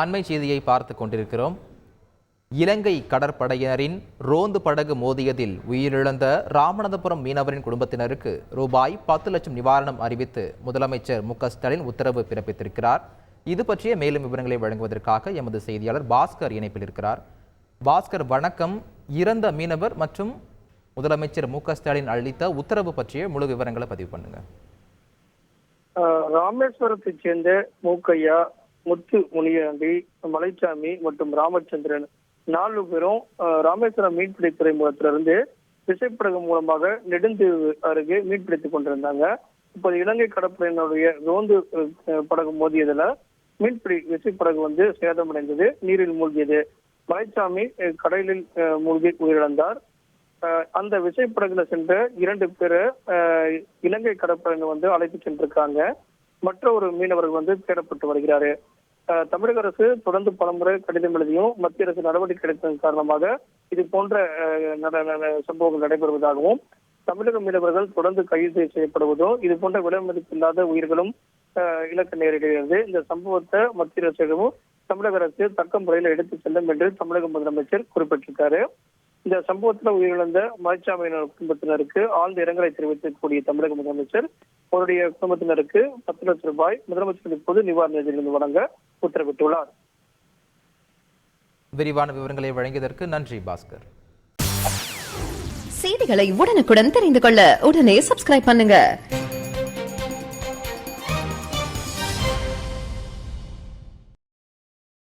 அண்மை செய்தியை பார்த்து கொண்டிருக்கிறோம். இலங்கை கடற்படையினரின் ரோந்து படகு மோதியதில் உயிரிழந்த ராமநாதபுரம் மீனவரின் குடும்பத்தினருக்கு ரூபாய் 10 லட்சம் நிவாரணம் அறிவித்து முதலமைச்சர் மு.க.ஸ்டாலின் உத்தரவு பிறப்பித்திருக்கிறார். இது பற்றிய மேலும் விவரங்களை வழங்குவதற்காக எமது செய்தியாளர் பாஸ்கர் இணைப்பில் இருக்கிறார். பாஸ்கர், வணக்கம். இறந்த மீனவர் மற்றும் முதலமைச்சர் மு.க.ஸ்டாலின் அளித்த உத்தரவு பற்றிய முழு விவரங்களை பதிவு பண்ணுங்க. ராமேஸ்வரத்தைச் சேர்ந்த மூக்கையா, முத்து முனியாண்டி, மலைச்சாமி மற்றும் ராமச்சந்திரன் 4 பேரும் ராமேஸ்வரம் மீன்பிடி துறைமுகத்திலிருந்து விசைப்படகு மூலமாக நெடுந்தீவு அருகே மீன்பிடித்துக் கொண்டிருந்தாங்க. இப்போது இலங்கை கடற்படையினுடைய ரோந்து படகு மோதியதுல மீன்பிடி விசைப்படகு சேதமடைந்தது, நீரில் மூழ்கியது. மலைச்சாமி கடலில் மூழ்கி உயிரிழந்தார். அந்த விசைப்படகுல சென்ற 2 பேரை இலங்கை கடற்படையினர் அழைத்து சென்றிருக்காங்க. மற்ற ஒரு மீனவர்கள் தேடப்பட்டு வருகிறாரு. தமிழக அரசு தொடர்ந்து பலமுறை கடிதம் எழுதியும் மத்திய அரசு நடவடிக்கை எடுத்ததன் காரணமாக இது போன்ற சம்பவங்கள் நடைபெறுவதாகவும், தமிழக மீனவர்கள் தொடர்ந்து கைது செய்யப்படுவதும், இது போன்ற விலை மதிப்பில்லாத உயிர்களும் இலக்க நேரிடுகிறது. இந்த சம்பவத்தை மத்திய அரசிடமும் தமிழக அரசு தக்க முறையில் எடுத்து செல்லும் என்று தமிழக முதலமைச்சர் குறிப்பிட்டிருக்காரு. இந்த சம்பவத்தில் உயிரிழந்த மலைச்சாமியினர் குடும்பத்தினருக்கு ஆழ்ந்த இரங்கலை தெரிவிக்கக்கூடிய தமிழக முதலமைச்சர் அவருடைய குடும்பத்தினருக்கு 10 லட்சம் ரூபாய் முதலமைச்சருக்கு பொது நிவாரண நிதியிலிருந்து வழங்க உத்தரவிட்டுள்ளார். விரிவான விவரங்களை வழங்கியதற்கு நன்றி பாஸ்கர். செய்திகளை உடனுக்குடன் தெரிந்து கொள்ள உடனே சப்ஸ்கிரைப் பண்ணுங்க.